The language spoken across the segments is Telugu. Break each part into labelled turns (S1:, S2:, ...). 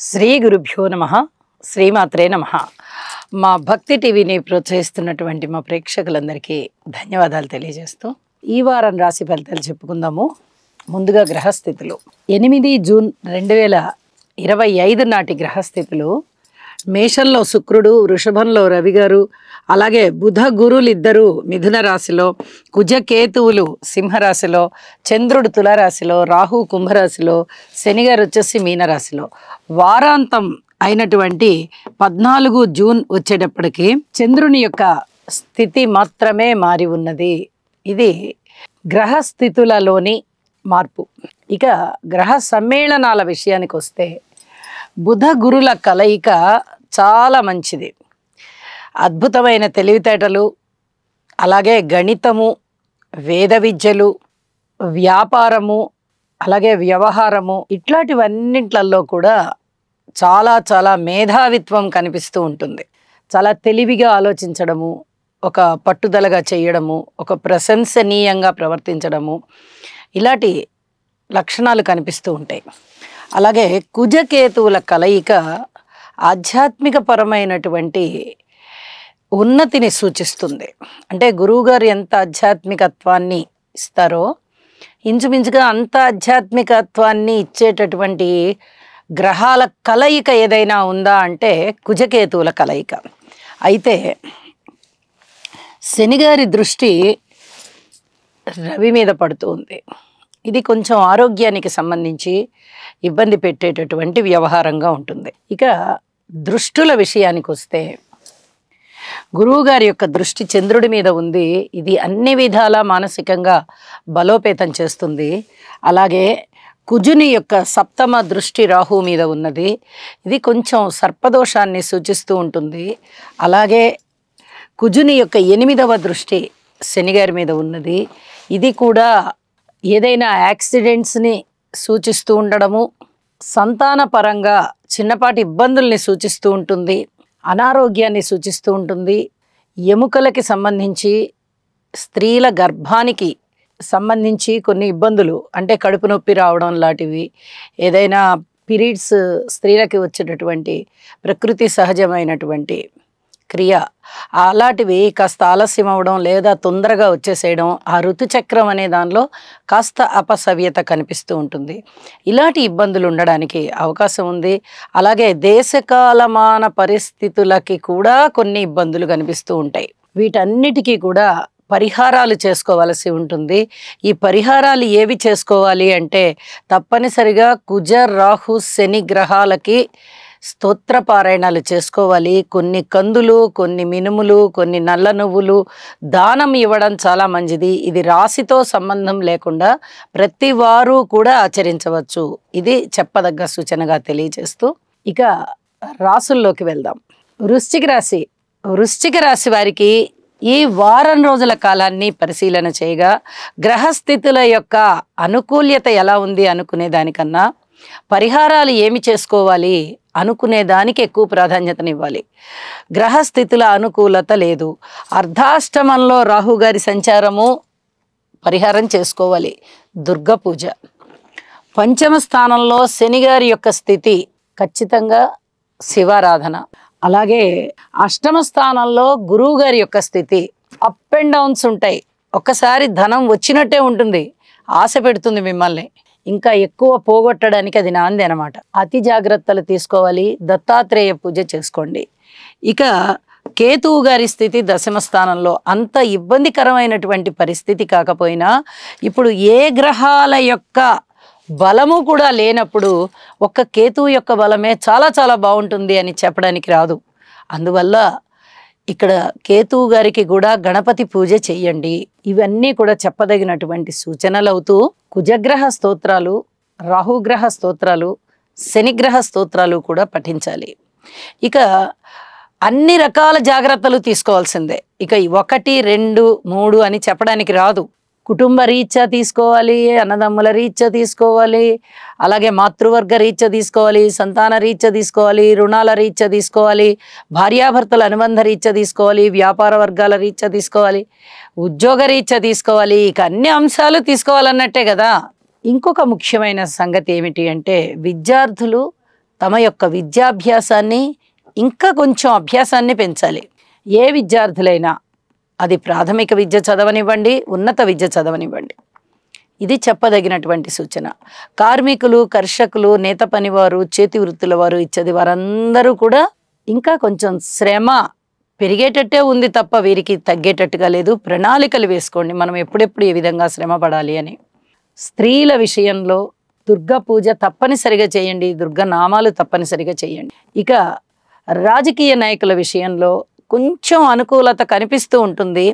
S1: శ్రీ గురుభ్యో నమః శ్రీమాత్రే నమః మా భక్తి టీవీని ప్రోత్సహిస్తున్నటువంటి మా ప్రేక్షకులందరికీ ధన్యవాదాలు తెలియజేస్తూ ఈ వారం రాశి ఫలితాలు చెప్పుకుందాము. ముందుగా గ్రహస్థితులు 8 జూన్ 2025 నాటి గ్రహస్థితులు మేషంలో శుక్రుడు, వృషభంలో రవి గారు, అలాగే బుధ గురులు ఇద్దరు మిథున రాశిలో, కుజకేతువులు సింహరాశిలో, చంద్రుడు తులారాశిలో, రాహు కుంభరాశిలో, శని గారు వచ్చేసి మీనరాశిలో. వారాంతం అయినటువంటి 14 జూన్ వచ్చేటప్పటికి చంద్రుని యొక్క స్థితి మాత్రమే మారి ఉన్నది. ఇది గ్రహస్థితులలోని మార్పు. ఇక గ్రహ సమ్మేళనాల విషయానికి వస్తే బుధ గురుల కలయిక చాలా మంచిది. అద్భుతమైన తెలివితేటలు, అలాగే గణితము, వేద విద్యలు, వ్యాపారము, అలాగే వ్యవహారము, ఇట్లాంటివన్నింటిలో కూడా చాలా చాలా మేధావిత్వం కనిపిస్తూ ఉంటుంది. చాలా తెలివిగా ఆలోచించడము, ఒక పట్టుదలగా చేయడము, ఒక ప్రశంసనీయంగా ప్రవర్తించడము, ఇలాంటి లక్షణాలు కనిపిస్తూ ఉంటాయి. అలాగే కుజకేతువుల కలయిక ఆధ్యాత్మిక పరమైనటువంటి ఉన్నతిని సూచిస్తుంది. అంటే గురువుగారు ఎంత ఆధ్యాత్మికత్వాన్ని ఇస్తారో ఇంచుమించుగా అంత ఆధ్యాత్మికత్వాన్ని ఇచ్చేటటువంటి గ్రహాల కలయిక ఏదైనా ఉందా అంటే కుజకేతువుల కలయిక. అయితే శనిగారి దృష్టి రవి మీద పడుతూ ఉంది. ఇది కొంచెం ఆరోగ్యానికి సంబంధించి ఇబ్బంది పెట్టేటటువంటి వ్యవహారంగా ఉంటుంది. ఇక దృష్టుల విషయానికి వస్తే గురువుగారి యొక్క దృష్టి చంద్రుడి మీద ఉంది. ఇది అన్ని విధాలా మానసికంగా బలోపేతం చేస్తుంది. అలాగే కుజుని యొక్క సప్తమ దృష్టి రాహు మీద ఉన్నది. ఇది కొంచెం సర్పదోషాన్ని సూచిస్తూ ఉంటుంది. అలాగే కుజుని యొక్క 8వ దృష్టి శనిగారి మీద ఉన్నది. ఇది కూడా ఏదైనా యాక్సిడెంట్స్ని సూచిస్తూ ఉండడము, సంతాన పరంగా చిన్నపాటి ఇబ్బందుల్ని సూచిస్తూ ఉంటుంది, అనారోగ్యాన్ని సూచిస్తూ ఉంటుంది. ఎముకలకి సంబంధించి, స్త్రీల గర్భానికి సంబంధించి కొన్ని ఇబ్బందులు, అంటే కడుపు నొప్పి రావడం లాంటివి, ఏదైనా పీరియడ్స్ స్త్రీలకి వచ్చేటటువంటి ప్రకృతి సహజమైనటువంటి క్రియ అలాంటివి కాస్త ఆలస్యం అవ్వడం లేదా తొందరగా వచ్చేసేయడం, ఆ ఋతుచక్రం అనే దానిలో కాస్త అపసవ్యత కనిపిస్తూ ఉంటుంది. ఇలాంటి ఇబ్బందులు ఉండడానికి అవకాశం ఉంది. అలాగే దేశకాలమాన పరిస్థితులకి కూడా కొన్ని ఇబ్బందులు కనిపిస్తూ ఉంటాయి. వీటన్నిటికీ కూడా పరిహారాలు చేసుకోవాల్సి ఉంటుంది. ఈ పరిహారాలు ఏవి చేసుకోవాలి అంటే తప్పనిసరిగా కుజ రాహు శని గ్రహాలకి స్తోత్ర పారాయణాలు చేసుకోవాలి. కొన్ని కందులు, కొన్ని మినుములు, కొన్ని నల్ల నువ్వులు దానం ఇవ్వడం చాలా మంచిది. ఇది రాశితో సంబంధం లేకుండా ప్రతి వారు కూడా ఆచరించవచ్చు. ఇది చెప్పదగ్గ సూచనగా తెలియజేస్తూ ఇక రాసుల్లోకి వెళ్దాం. వృశ్చిక రాశి వారికి ఈ వారం రోజుల కాలాన్ని పరిశీలన చేయగా గ్రహస్థితుల యొక్క అనుకూల్యత ఎలా ఉంది అనుకునే దానికన్నా పరిహారాలు ఏమి చేసుకోవాలి అనుకునే దానికి ఎక్కువ ప్రాధాన్యతనివ్వాలి. గ్రహస్థితుల అనుకూలత లేదు. అర్ధాష్టమంలో రాహుగారి సంచారము, పరిహారం చేసుకోవాలి. దుర్గా పూజ. పంచమ స్థానంలో శనిగారి యొక్క స్థితి, ఖచ్చితంగా శివారాధన. అలాగే అష్టమ స్థానంలో గురువు గారి యొక్క స్థితి. అప్ అండ్ డౌన్స్ ఉంటాయి. ఒక్కసారి ధనం వచ్చినట్టే ఉంటుంది, ఆశ పెడుతుంది మిమ్మల్ని, ఇంకా ఎక్కువ పోగొట్టడానికి అది నాంది అనమాట. అతి జాగ్రత్తలు తీసుకోవాలి. దత్తాత్రేయ పూజ చేసుకోండి. ఇక కేతువు గారి స్థితి దశమ స్థానంలో. అంత ఇబ్బందికరమైనటువంటి పరిస్థితి కాకపోయినా ఇప్పుడు ఏ గ్రహాల యొక్క బలము కూడా లేనప్పుడు ఒక్క కేతువు యొక్క బలమే చాలా చాలా బాగుంటుంది అని చెప్పడానికి రాదు. అందువల్ల ఇక్కడ కేతువు గారికి కూడా గణపతి పూజ చెయ్యండి. ఇవన్నీ కూడా చెప్పదగినటువంటి సూచనలు అవుతూ కుజగ్రహ స్తోత్రాలు, రాహుగ్రహ స్తోత్రాలు, శనిగ్రహ స్తోత్రాలు కూడా పఠించాలి. ఇక అన్ని రకాల జాగ్రత్తలు తీసుకోవాల్సిందే. ఇక 1, 2, 3 అని చెప్పడానికి రాదు. కుటుంబ రీత్యా తీసుకోవాలి, అన్నదమ్ముల రీత్యా తీసుకోవాలి, అలాగే మాతృవర్గ రీత్యా తీసుకోవాలి, సంతాన రీత్యా తీసుకోవాలి, రుణాల రీత్యా తీసుకోవాలి, భార్యాభర్తల అనుబంధ రీత్యా తీసుకోవాలి, వ్యాపార వర్గాల రీత్యా తీసుకోవాలి, ఉద్యోగ రీత్యా తీసుకోవాలి. ఇక అన్ని అంశాలు తీసుకోవాలన్నట్టే కదా. ఇంకొక ముఖ్యమైన సంగతి ఏమిటి అంటే విద్యార్థులు, తమ యొక్క విద్యాభ్యాసాన్ని ఇంకా కొంచెం అభ్యాసాన్ని పెంచాలి. ఏ విద్యార్థులైనా అది ప్రాథమిక విద్య చదవనివ్వండి, ఉన్నత విద్య చదవనివ్వండి, ఇది చెప్పదగినటువంటి సూచన. కార్మికులు, కర్షకులు, నేత పనివారు, చేతి వృత్తుల వారు ఇచ్చది వారందరూ కూడా ఇంకా కొంచెం శ్రమ పెరిగేటట్టే ఉంది తప్ప వీరికి తగ్గేటట్టుగా లేదు. ప్రణాళికలు వేసుకోండి, మనం ఎప్పుడెప్పుడు ఏ విధంగా శ్రమ పడాలి అని. స్త్రీల విషయంలో దుర్గా పూజ తప్పనిసరిగా చేయండి, దుర్గా నామాలు తప్పనిసరిగా చేయండి. ఇక రాజకీయ నాయకుల విషయంలో కొంచెం అనుకూలత కనిపిస్తూ ఉంటుంది,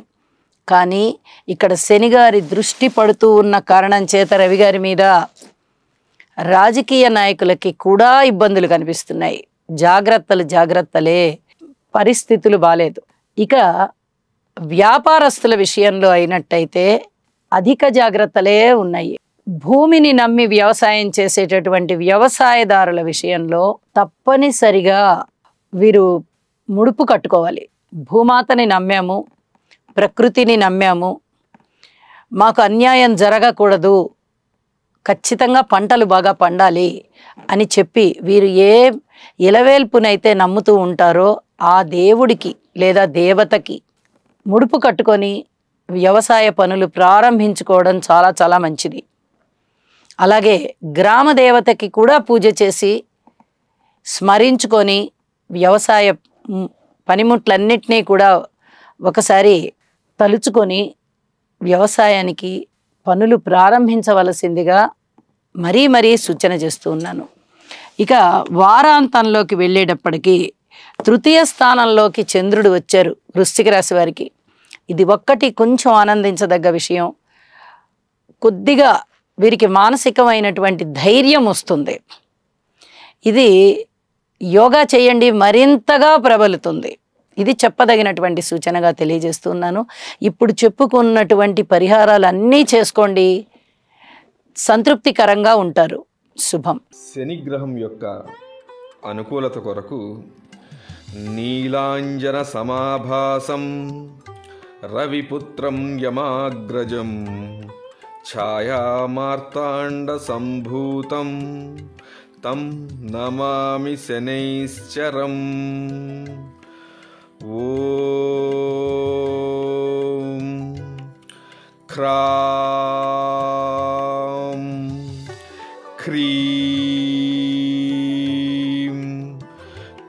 S1: కానీ ఇక్కడ శనిగారి దృష్టి పడుతూ ఉన్న కారణం చేత రవి గారి మీద రాజకీయ నాయకులకి కూడా ఇబ్బందులు కనిపిస్తున్నాయి. జాగ్రత్తలే, పరిస్థితులు బాలేదు. ఇక వ్యాపారస్తుల విషయంలో అయినట్టయితే అధిక జాగ్రత్తలే ఉన్నాయి. భూమిని నమ్మి వ్యవసాయం చేసేటటువంటి వ్యవసాయదారుల విషయంలో తప్పనిసరిగా వీరు ముడుపు కట్టుకోవాలి. భూమాతని నమ్మాము, ప్రకృతిని నమ్మాము, మాకు అన్యాయం జరగకూడదు, ఖచ్చితంగా పంటలు బాగా పండాలి అని చెప్పి వీరు ఏ ఇలవేల్పునైతే నమ్ముతూ ఉంటారో ఆ దేవుడికి లేదా దేవతకి ముడుపు కట్టుకొని వ్యవసాయ పనులు ప్రారంభించుకోవడం చాలా చాలా మంచిది. అలాగే గ్రామ దేవతకి కూడా పూజ చేసి స్మరించుకొని వ్యవసాయ పనిముట్లన్నిటినీ కూడా ఒకసారి తలుచుకొని వ్యవసాయానికి పనులు ప్రారంభించవలసిందిగా మరీ సూచన చేస్తూ ఉన్నాను. ఇక వారాంతంలోకి వెళ్ళేటప్పటికీ తృతీయ స్థానంలోకి చంద్రుడు వచ్చారు వృశ్చిక రాశి వారికి. ఇది ఒక్కటి కొంచెం ఆనందించదగ్గ విషయం. కొద్దిగా వీరికి మానసికమైనటువంటి ధైర్యం వస్తుంది. ఇది యోగా చేయండి, మరింతగా ప్రబలుతుంది. ఇది చెప్పదగినటువంటి సూచనగా తెలియజేస్తున్నాను. ఇప్పుడు చెప్పుకున్నటువంటి పరిహారాలన్నీ చేసుకోండి, సంతృప్తికరంగా ఉంటారు. శుభం.
S2: శని గ్రహం యొక్క అనుకూలత కొరకు నీలాంజన సమాభాసం రవిపుత్రం యమాగ్రజం ఛాయామార్తాండ సంభూతం తం నమామి శనైశ్చరం. ఓం క్రాం క్రీం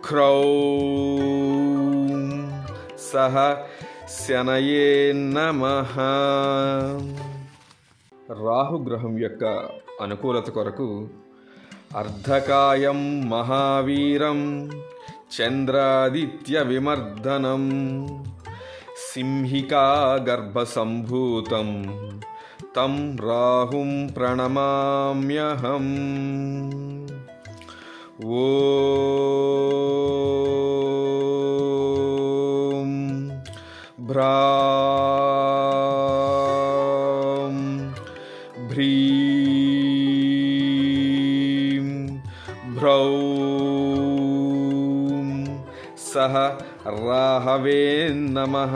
S2: క్రౌం సహ శనయే నమః. రాహుగ్రహం యొక్క అనుకూలత కొరకు అర్ధకాయం మహావీరం చంద్రాదిత్య విమర్దనం సింహికా గర్భసంభూతం తం రాహుం ప్రణమామ్యహం. ఓం భ్రాం భ్రీం భ్రౌం సహ రాహవే నమః.